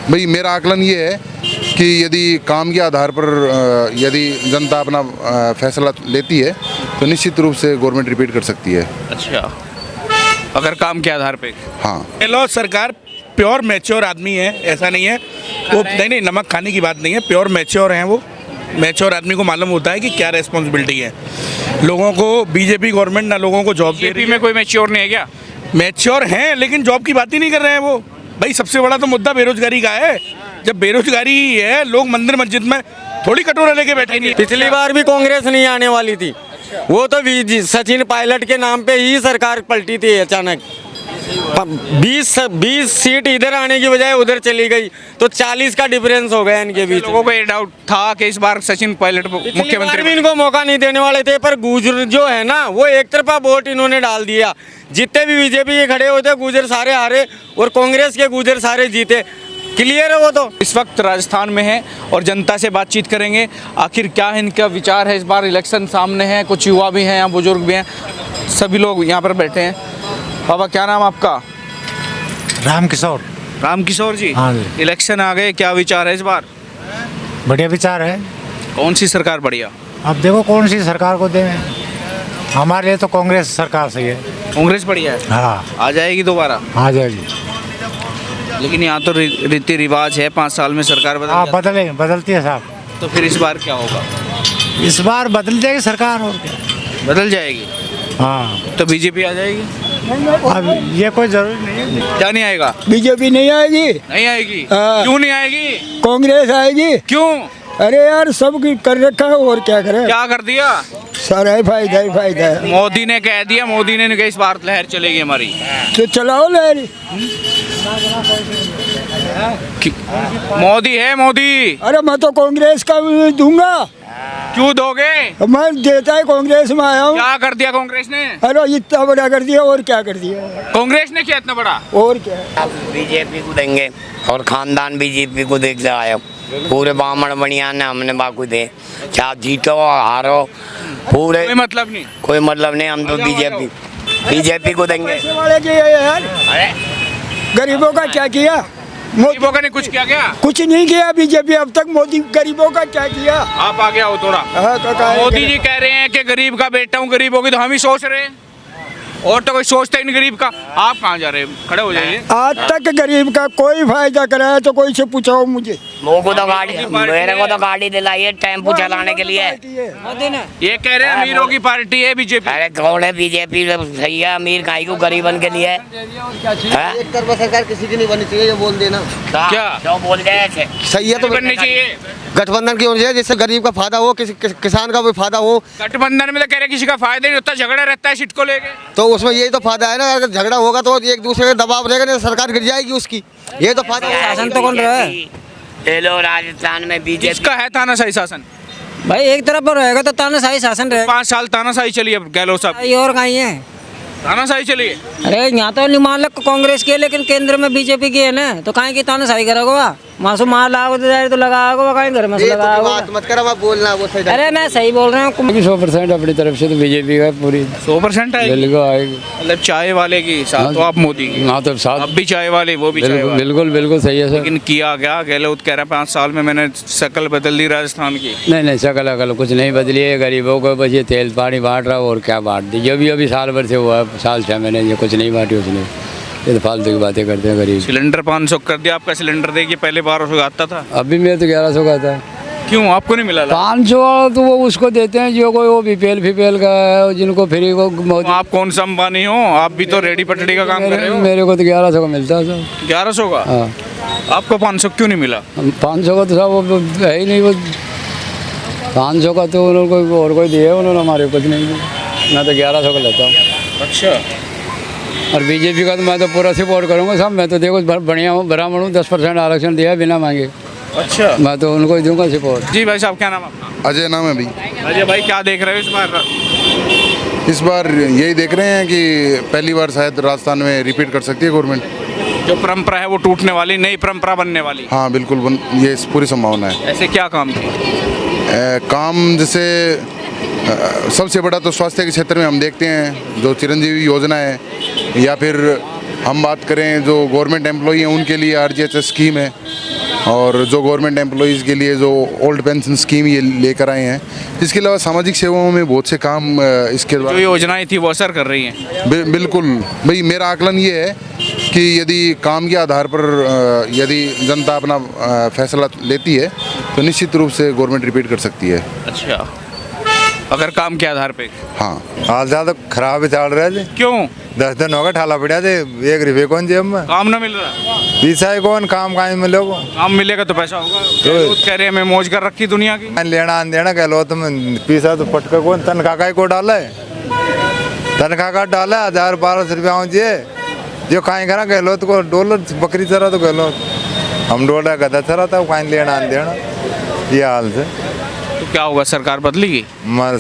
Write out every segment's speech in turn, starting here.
भाई मेरा आकलन ये है कि यदि काम के आधार पर यदि जनता अपना फैसला लेती है तो निश्चित रूप से गवर्नमेंट रिपीट कर सकती है। अच्छा, अगर काम के आधार पे। हाँ, गहलोत सरकार प्योर मैच्योर आदमी है, ऐसा नहीं है वो, नहीं नमक खाने की बात नहीं है, प्योर मैच्योर हैं वो। मैच्योर आदमी को मालूम होता है कि क्या रेस्पॉन्सिबिलिटी है लोगों को। बीजेपी गवर्नमेंट ना लोगों को जॉब दे रही बीजेपी है। में कोई मैच्योर नहीं है क्या? मैच्योर हैं लेकिन जॉब की बात ही नहीं कर रहे हैं वो। भाई सबसे बड़ा तो मुद्दा बेरोजगारी का है। जब बेरोजगारी ही है, लोग मंदिर मस्जिद में थोड़ी कटोरा लेके बैठेंगे। पिछली बार भी कांग्रेस नहीं आने वाली थी, वो तो सचिन पायलट के नाम पे ही सरकार पलटी थी अचानक। 20 सीट इधर आने की बजाय उधर चली गई, तो 40 का डिफरेंस हो गया इनके बीच। लोगों को ये डाउट था कि इस बार सचिन पायलट मुख्यमंत्री भी इनको मौका नहीं देने वाले थे, पर गुजर जो है ना वो एक तरफा वोट इन्होंने डाल दिया। जितने भी बीजेपी के खड़े होते गुजर सारे हारे और कांग्रेस के गुजर सारे जीते। क्लियर है वो तो। इस वक्त राजस्थान में है और जनता से बातचीत करेंगे, आखिर क्या इनका विचार है। इस बार इलेक्शन सामने है, कुछ युवा भी हैं, यहाँ बुजुर्ग भी हैं, सभी लोग यहाँ पर बैठे हैं। बाबा क्या नाम आपका? रामकिशोर। रामकिशोर जी, हाँ जी। इलेक्शन आ गए, क्या विचार है इस बार? बढ़िया विचार है। कौन सी सरकार बढ़िया? अब देखो कौन सी सरकार को दें। हमारे लिए तो कांग्रेस सरकार सही है। कांग्रेस बढ़िया है। हाँ, आ जाएगी दोबारा? आ जाएगी। लेकिन यहाँ तो रीति रिवाज है, 5 साल में सरकार बदल हाँ, जाती बदलती है साहब। है। तो फिर इस बार क्या होगा? इस बार बदल जाएगी सरकार और क्या। बदल जाएगी हाँ, तो बीजेपी आ जाएगी? अब ये कोई जरूरी नहीं है। क्या नहीं आएगा? बीजेपी नहीं आएगी। नहीं आएगी? हाँ। क्यों नहीं आएगी? कांग्रेस आएगी। क्यों? अरे यार सब कर रखा है और क्या करे। क्या कर दिया? सारा ही फायदा है। मोदी ने कह दिया, मोदी ने कहा इस बार लहर चलेगी हमारी। तो चलाओ लहरी। मोदी है मोदी। अरे मैं तो कांग्रेस का भी दूंगा। क्यों दोगे? मैं देता है कांग्रेस में आया हूँ। क्या कर दिया कांग्रेस ने? अरे इतना बड़ा कर दिया और क्या कर दिया। कांग्रेस ने क्या इतना बड़ा? और क्या। बीजेपी को देंगे और खानदान बीजेपी को देख ले आए। पूरे बामण बनिया ने हमने बाकू दे, चाहे जीतो हारो पूरे कोई मतलब नहीं। कोई मतलब नहीं। हम तो बीजेपी को देंगे। पैसे वाले की है यार। गरीबों का क्या किया? गरीबों का ने कुछ किया क्या? कुछ नहीं किया बीजेपी अब तक। मोदी गरीबों का क्या किया? आप आगे आओ थोड़ा। हाँ, मोदी जी कह रहे हैं कि गरीब का बेटा हूँ, गरीबों की तो हम ही सोच रहे हैं, और तो कोई सोचता ही नहीं गरीब का। आप कहाँ जा रहे हैं? खड़े हो जाइए। आज तक गरीब का कोई फायदा कराया तो कोई से पूछो मुझे। मेरे को तो गाड़ी दिलाई है टेम्पो चलाने के लिए। ये कह रहे हैं अमीरों की पार्टी है बीजेपी। अरे कौन है बीजेपी? सही है, अमीर काई को गरीबन के लिए। एक तरफा सरकार किसी की नहीं बननी चाहिए, ये बोल देना। क्या क्यों बोल गए? सही है तो बननी चाहिए। गठबंधन की होनी चाहिए जिससे गरीब का फायदा हो, किसान का भी फायदा हो। गठबंधन में तो कह रहे किसी का फायदा नहीं होता, झगड़ा रहता है सीट को लेके। तो उसमें यही तो फायदा है ना। अगर झगड़ा होगा तो एक दूसरे का दबाव रहेगा, नहीं सरकार गिर जाएगी उसकी। ये तो फायदा है। शासन तो कौन रहा है? ये लो राजस्थान में बीजेपी किसका है तानाशाही शासन? भाई एक तरफ पर रहेगा तो तानाशाही शासन रहेगा। 5 साल तानाशाही चली अब गहलोत साहब। ये और कहीं है? तानाशाही चली है। अरे यहाँ तो निमालक कांग्रेस की है, लेकिन केंद्र में बीजेपी की है ना, तो कहीं की तानाशाही करोगे? मासू मार लागो तो लगाओगे, कहीं घर में से लगाओगे। बात मत कर, अब बोलना वो सही। अरे मैं सही बोल रहा हूँ। 100% अपनी तरफ से तो बीजेपी का पूरी 100% आएगी। बिल्कुल आएगी। मतलब चाय वाले की साथ तो आप मोदी की। हाँ तो साथ अब भी चाय वाले, वो भी चाय वाले। बिल्कुल सही है सर। लेकिन किया क्या? गहलोत कह रहा है 5 साल में मैंने शक्ल बदल दी राजस्थान की। नहीं शकल अकल कुछ नहीं बदली है। गरीबों को बस ये तेल पानी बांट रहा और क्या बांट दी। जो भी अभी साल भर से हुआ है, साल 6 महीने, ये कुछ नहीं बांटी उसने। ये तो फालतू की बातें करते हैं गरीब। सिलेंडर 500 कर दिया। आपका सिलेंडर देखिए पहले 1200 आता था। अभी मेरे तो 1100 का था। क्यों आपको नहीं मिला? 500 तो वो उसको देते हैं जो कोई वो बीपीएल का है, जिनको फ्री को मोदी। आप कौन सा अंबानी हो? आप भी तो रेडी पटड़ी का काम कर रहे हो। मेरे को तो 1100 का मिलता है सर। 1100 का? हाँ। आपको 500 क्यों नहीं मिला? 500 का तो साहब वो है ही नहीं। वो 500 का तो उन्होंने और कोई दिया है, उन्होंने हमारे कुछ नहीं दिया। मैं तो 1100 का लेता हूँ। अच्छा। और बीजेपी का तो मैं तो पूरा सपोर्ट करूँगा साहब। मैं तो देखो बढ़िया हूँ, ब्राह्मण हूँ, 10% आरक्षण दिया है बिना मांगे। अच्छा। मैं तो उनको ही दूंगा सपोर्ट। जी भाई साहब, क्या नाम आपका? अजय नाम है भाई। अजय भाई, क्या देख रहे हो इस बार? इस बार यही देख रहे हैं कि पहली बार शायद राजस्थान में रिपीट कर सकती है गवर्नमेंट। जो परंपरा है वो टूटने वाली, नई परंपरा बनने वाली। हाँ बिल्कुल, ये पूरी संभावना है। ऐसे क्या काम किए? काम जैसे सबसे बड़ा तो स्वास्थ्य के क्षेत्र में हम देखते हैं जो चिरंजीवी योजना है, या फिर हम बात करें जो गवर्नमेंट एम्प्लॉई हैं उनके लिए RGHS स्कीम है, और जो गवर्नमेंट एम्प्लॉयज़ के लिए जो ओल्ड पेंशन स्कीम ये लेकर आए हैं। इसके अलावा सामाजिक सेवाओं में बहुत से काम इसके जो द्वारा योजनाएं थी वो असर कर रही हैं। बिल्कुल भाई, मेरा आकलन ये है कि यदि काम के आधार पर यदि जनता अपना फैसला लेती है तो निश्चित रूप से गवर्नमेंट रिपीट कर सकती है। अच्छा, अगर काम के आधार पे। हाँ, हाल ज्यादा खराब ही चल रहा है जी। क्यों? 10 दिन हो गए ठाला पड़ा थे, 1 रुपये कौन जेब में, काम ना मिल रहा? पीछा ही कौन काम कहीं मिले को। काम मिलेगा तो पैसा होगा। गहलोत कह रहे हैं मैं मौज कर रखी दुनिया की। लेना देना गहलोत में पीछा तो पटका कौन तनख्वाह का ही को डाला है, तनख्वाह का डाला 1000-1200 रुपया जी जो कहीं करा गहलोत को डॉलर बकरी चरा तो गहलोत, हम डॉलर गधा चरा था कहीं लेना देना, ये हाल से। तो क्या होगा, सरकार बदलेगी?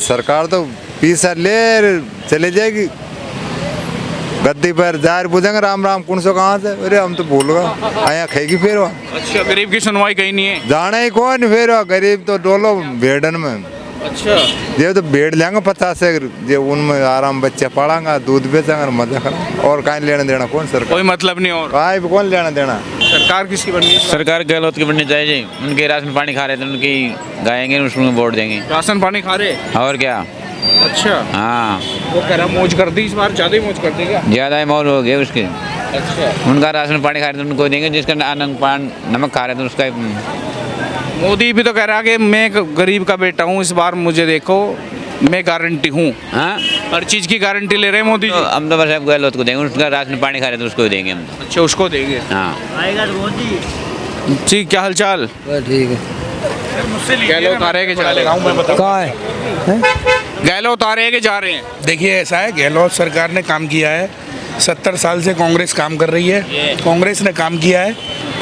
सरकार तो पीछा ले चले जाएगी, गद्दी पर जार पूछेंगे राम राम कौन सो कहाँ से, अरे हम तो भूल गए आया खाएगी फिर वहाँ। अच्छा, गरीब की सुनवाई कहीं नहीं है। जाना ही कौन फिर गरीब तो डोलो भेड़न में। अच्छा, ये तो भेड़ लेंगे 50 से, जो उनमें आराम बच्चे पढ़ांगा दूध बेचेंगे मजा करेंगे, और कहीं लेना देना कौन सरकार, कोई मतलब नहीं। और कहीं भी कौन लेना देना। सरकार किसकी बननी है? सरकार गहलोत की बननी चाहिए जी। उनके राशन पानी खा रहे थे, उनकी गाएंगे उसमें वोट देंगे। राशन पानी खा रहे? और क्या। अच्छा, हाँ, वो कह रहा मौज कर दी इस बार, ज्यादा ही मौज कर देगा। ज़्यादा ही मौज हो गया उसके। अच्छा, उनका राशन पानी खा रहे थे उनको देंगे, जिसका नमक खा रहे थे उसका। मोदी भी तो कह रहा है कि मैं एक गरीब का बेटा हूँ, इस बार मुझे देखो मैं गारंटी हूँ। हाँ, हर चीज़ की गारंटी ले रहे हैं मोदी जी। हम तो बस अब गहलोत को देंगे, उसका राशन पानी खा रहे थे उसको देंगे हम तो। अच्छा, उसको देंगे। हाँ, जी, क्या हाल चाल? ठीक है। गहलोत आ रहे हैं कि जा रहे हैं? गहलोत आ रहे हैं कि जा रहे हैं? देखिए ऐसा है, गहलोत सरकार ने काम किया है, 70 साल से कांग्रेस काम कर रही है, कांग्रेस ने काम किया है,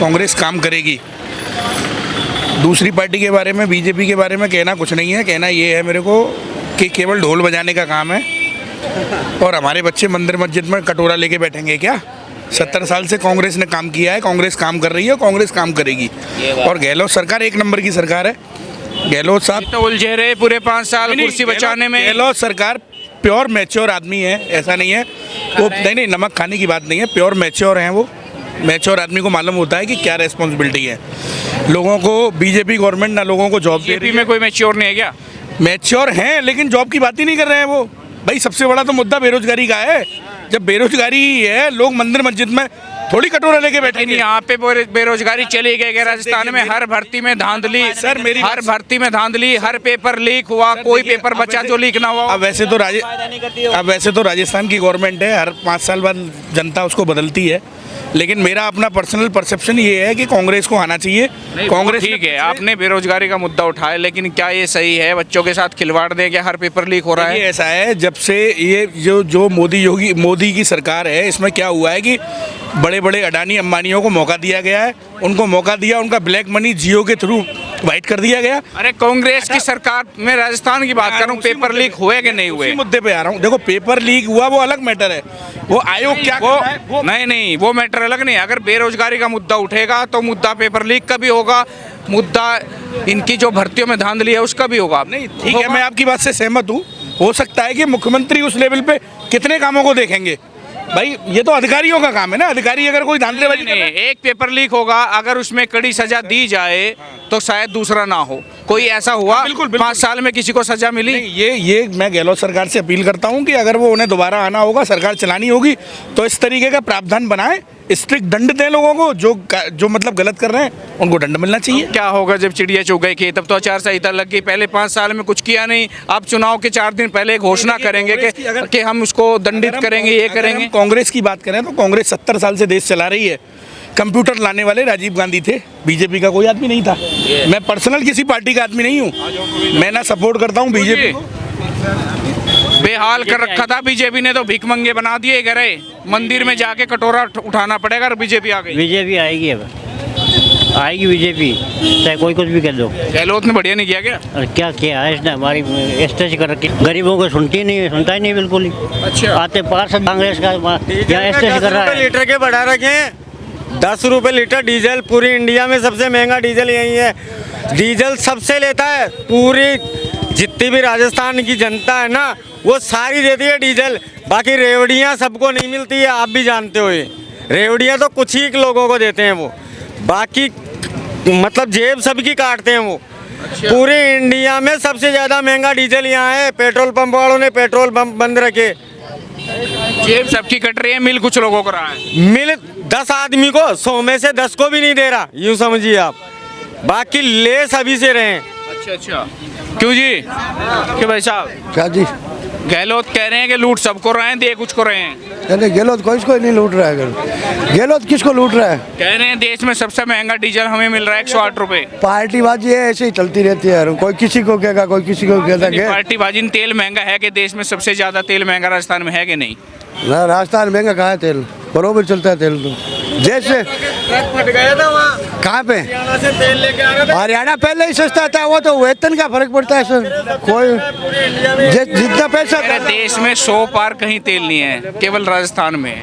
कांग्रेस काम करेगी। दूसरी पार्टी के बारे में, बीजेपी के बारे में कहना कुछ नहीं है। कहना ये है मेरे को कि केवल ढोल बजाने का काम है, और हमारे बच्चे मंदिर मस्जिद में कटोरा लेके बैठेंगे क्या? 70 साल से कांग्रेस ने काम किया है, कांग्रेस काम कर रही है, कांग्रेस काम करेगी। और गहलोत सरकार 1 नंबर की सरकार है। गहलोत साहब तो उलझे रहे पूरे 5 साल कुर्सी बचाने में। गहलोत सरकार प्योर मैच्योर आदमी है, ऐसा नहीं है वो, नहीं नमक खाने की बात नहीं है, प्योर मैच्योर हैं वो। मैच्योर आदमी को मालूम होता है कि क्या रेस्पॉन्सिबिलिटी है। लोगों को बीजेपी गवर्नमेंट ना लोगों को जॉब दे रही है। में कोई मैच्योर नहीं है क्या? मैच्योर हैं लेकिन जॉब की बात ही नहीं कर रहे हैं वो। भाई सबसे बड़ा तो मुद्दा बेरोजगारी का है। जब बेरोजगारी ही है, लोग मंदिर मस्जिद में थोड़ी कटोरा लेके बैठे नहीं। यहाँ पे बेरोजगारी चली गई है। राजस्थान में हर भर्ती में धांधली, सर मेरी हर भर्ती में धांधली, हर पेपर लीक हुआ, कोई पेपर बचा जो लीक ना हुआ। अब वैसे तो राजस्थान की गवर्नमेंट है, हर 5 साल बाद जनता उसको बदलती है, लेकिन मेरा अपना पर्सनल परसेप्शन ये है कि कांग्रेस को आना चाहिए। कांग्रेस ठीक है, आपने बेरोजगारी का मुद्दा उठाया, लेकिन क्या ये सही है बच्चों के साथ खिलवाड़ दें कि हर पेपर लीक हो रहा है? ऐसा है, जब से ये जो मोदी की सरकार है, इसमें क्या हुआ है कि बड़े बड़े अडानी अंबानियों को मौका दिया गया है, उनको मौका दिया, उनका ब्लैक मनी जियो के थ्रू वाइट कर दिया गया। अरे कांग्रेस की सरकार में राजस्थान की बात करूं, पेपर लीक हुए कि नहीं हुए? उसी मुद्दे पे आ रहा हूँ। देखो पेपर लीक हुआ वो अलग मैटर है, वो आयोग क्या कर रहा है वो नहीं वो मैटर अलग नहीं। अगर बेरोजगारी का मुद्दा उठेगा तो मुद्दा पेपर लीक का भी होगा, मुद्दा इनकी जो भर्तियों में धांधली है उसका भी होगा। नहीं ठीक है, मैं आपकी बात से सहमत हूँ। हो सकता है कि मुख्यमंत्री उस लेवल पे कितने कामों को देखेंगे। भाई ये तो अधिकारियों का काम है ना, अधिकारी अगर कोई धांधलेबाजी नहीं, एक पेपर लीक होगा, अगर उसमें कड़ी सजा दी जाए तो शायद दूसरा ना हो। कोई ऐसा हुआ? बिल्कुल 5 साल में किसी को सजा मिली? ये मैं गहलोत सरकार से अपील करता हूं कि अगर वो उन्हें दोबारा आना होगा, सरकार चलानी होगी, तो इस तरीके का प्रावधान बनाए, स्ट्रिक्ट दंड दें लोगों को, जो मतलब गलत कर रहे हैं उनको दंड मिलना चाहिए। क्या होगा जब चिड़िया चुग गई कि तब तो आचार संहिता लग गई, पहले 5 साल में कुछ किया नहीं, अब चुनाव के 4 दिन पहले घोषणा करेंगे कि हम उसको दंडित करेंगे, ये करेंगे। कांग्रेस की बात करें तो कांग्रेस 70 साल से देश चला रही है। कंप्यूटर लाने वाले राजीव गांधी थे, बीजेपी का कोई आदमी नहीं था। मैं पर्सनल किसी पार्टी का आदमी नहीं हूँ, मैं ना सपोर्ट करता हूँ बीजेपी को। बेहाल कर रखा था बीजेपी ने, तो भिख मंगे बना दिए घरे, मंदिर में जाके कटोरा उठाना पड़ेगा। और बीजेपी आ गई, बीजेपी आएगी, अब आएगी बीजेपी, चाहे कोई कुछ भी कर दो। गहलोत ने बढ़िया नहीं किया क्या? और क्या किया है इसने, हमारी स्टेज कर रखी, गरीबों को सुनता ही नहीं बिल्कुल ही। अच्छा, आते पार से कांग्रेस का यहाँ स्टेज कर रहा है। लीटर के बढ़ा रखे हैं, 10 रुपए लीटर डीजल। पूरी इंडिया में सबसे महंगा डीजल यही है। डीजल सबसे लेता है, पूरी जितनी भी राजस्थान की जनता है ना, वो सारी देती है डीजल। बाकी रेवड़ियाँ सबको नहीं मिलती है, आप भी जानते हो। ये रेवड़ियाँ तो कुछ ही लोगों को देते हैं वो, बाकी मतलब जेब सबकी काटते हैं वो। पूरे इंडिया में सबसे ज़्यादा महंगा डीजल यहाँ है। पेट्रोल पंप वालों ने पेट्रोल पंप बंद रखे। जेब सबकी कट रही है, मिल कुछ लोगों को रहा है। मिल 10 आदमी को 100 में से 10 को भी नहीं दे रहा, यूँ समझिए आप। बाकी ले सभी से रहे हैं। अच्छा, क्यों जी? क्यों भाई साहब? क्या जी? गहलोत कह रहे हैं कि लूट सबको रहे हैं, दे कुछ को रहे हैं। अरे गहलोत कोई नहीं लूट रहा है। गहलोत किसको लूट रहा है? कह रहे हैं देश में सबसे महंगा डीजल हमें मिल रहा है 108 रुपए। पार्टीबाजी है, ऐसे ही चलती रहती है यार। कोई किसी को कहेगा, कोई किसी को कहेगा। पार्टीबाजी। तेल महंगा है कि देश में सबसे ज्यादा तेल महंगा राजस्थान में है कि नहीं? ना, राजस्थान महंगा कहाँ है तेल? बरोबर चलता है तेल तो। जैसे फट गया था वहाँ, कहाँ पे? हरियाणा से तेल लेके आ रहा था। हरियाणा पहले ही सस्ता था, वो तो वेतन का फर्क पड़ता है सर। कोई जितना पैसा देश में 100 पार कहीं तेल नहीं है, केवल राजस्थान में है।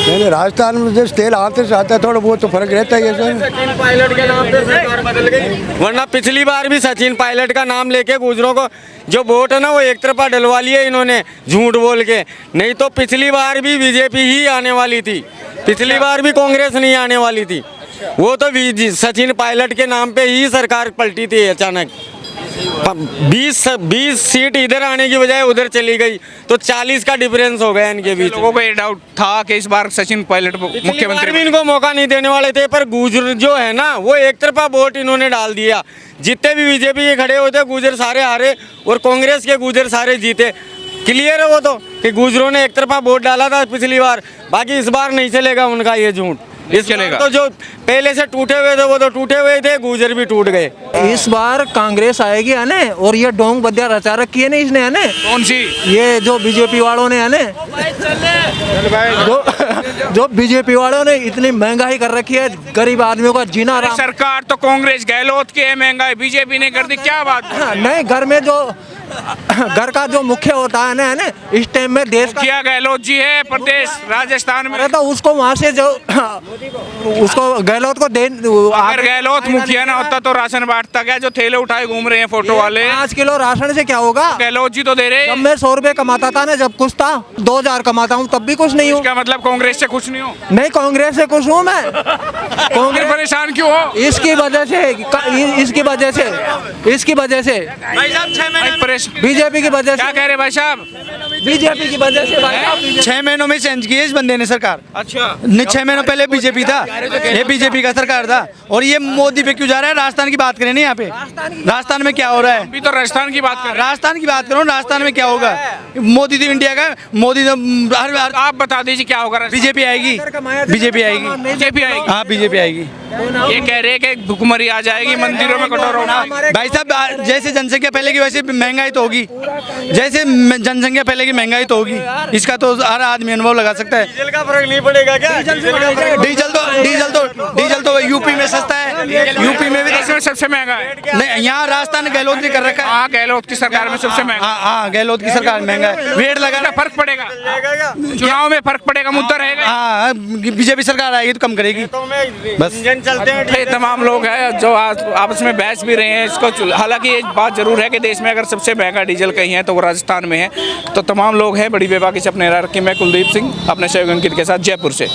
नहीं, राजस्थान में जैसे तेल आते से आता है, थोड़ा बहुत तो फर्क रहता ही है सर। सचिन पायलट के नाम पे सरकार बदल गई, वरना पिछली बार भी सचिन पायलट का नाम लेके गुजरों को जो वोट है ना वो एक तरफा डलवा लिए इन्होंने झूठ बोल के। नहीं तो पिछली बार भी बीजेपी ही आने वाली थी, पिछली बार भी कांग्रेस नहीं आने वाली थी। वो तो सचिन पायलट के नाम पे ही सरकार पलटी थी अचानक। 20 सीट इधर आने की बजाय उधर चली गई, तो 40 का डिफरेंस हो गया इनके बीच। लोगों को ये डाउट था कि इस बार सचिन पायलट मुख्यमंत्री भी इनको मौका नहीं देने वाले थे, पर गुजर जो है ना वो एक तरफा वोट इन्होंने डाल दिया। जितने भी बीजेपी के खड़े होते गुजर सारे हारे और कांग्रेस के गुजर सारे जीते। क्लियर है वो तो कि गुजरों ने एक तरफा वोट डाला था पिछली बार। बाकी इस बार नहीं चलेगा उनका ये झूठ। इस चलेगा तो जो पहले से टूटे हुए थे वो तो टूटे हुए थे, गुजर भी टूट गए। इस बार कांग्रेस आएगी है ना, और ये डोंग बद्या रचा रखी है ना इसने है ना। कौन सी? ये जो बीजेपी वालों ने है ना, जो बीजेपी वालों ने इतनी महंगाई कर रखी है, गरीब आदमियों का जीना आराम। सरकार तो कांग्रेस गहलोत की है, महंगाई बीजेपी ने कर दी, क्या बात? नहीं, घर में जो घर का जो मुख्य होता है ना इस टाइम में देश का क्या गहलोत जी है प्रदेश राजस्थान में। तो उसको वहाँ से जो उसको गहलोत को दे, अगर गहलोत मुखिया ना होता तो राशन बांटता क्या? जो थैले उठाए घूम रहे हैं फोटो वाले। 5 किलो राशन से क्या होगा? गहलोत जी तो दे रहे। जब मैं 100 रुपए कमाता था ना, जब कुछ था 2000 कमाता हूँ तब भी कुछ नहीं हूँ। इसका मतलब कांग्रेस से कुछ नहीं हो? नहीं, कांग्रेस से कुछ हूँ मैं। कांग्रेस परेशान क्यों हो? इसकी वजह से बीजेपी की वजह से। क्या कह रहे भाई साहब? बीजेपी की वजह से भाई साहब 6 महीनों में चेंज की है इस बंदे ने सरकार। अच्छा, 6 महीनों पहले बीजेपी था, ये बीजेपी का सरकार था। और ये मोदी पे क्यों जा रहा है? राजस्थान की बात करें ना, यहाँ पे राजस्थान में क्या हो रहा है? अभी तो राजस्थान की बात कर रहे हैं। राजस्थान की बात करो, राजस्थान में क्या होगा? मोदी तो इंडिया का, मोदी तो आप बता दीजिए क्या होगा? बीजेपी आएगी, बीजेपी आएगी, बीजेपी आएगी। हाँ बीजेपी आएगी। ये कह रहे हैं कि भुखमरी आ जाएगी, मंदिरों में कटोरा उठा। भाई साहब जैसे जनसंख्या पहले की वैसे महंगाई तो होगी, जैसे जनसंख्या पहले की महंगाई तो होगी। इसका तो हर आदमी अनुभव लगा सकता है। डीजल का फर्क नहीं पड़ेगा क्या? डीजल तो यूपी में सस्ता है, यूपी में भी सबसे महंगा है। नहीं, यहाँ राजस्थान गहलोत ने कर रखा है। हाँ, गहलोत की सरकार में सबसे महंगा। हाँ, गहलोत की सरकार महंगा है। वेट लगा, फर्क पड़ेगा चुनाव में, फर्क पड़ेगा, मुद्दा रहेगा। हाँ, बीजेपी सरकार आएगी तो कम करेगी बस। चलते हैं। तमाम लोग हैं जो आपस में बहस भी रहे हैं इसको। हालांकि एक बात जरूर है कि देश में अगर सबसे महंगा डीजल कहीं है तो वो राजस्थान में है। तो तमाम लोग हैं, बड़ी बेबाकी से अपने रखी। मैं कुलदीप सिंह अपने सहयोगी अंकित के साथ जयपुर से।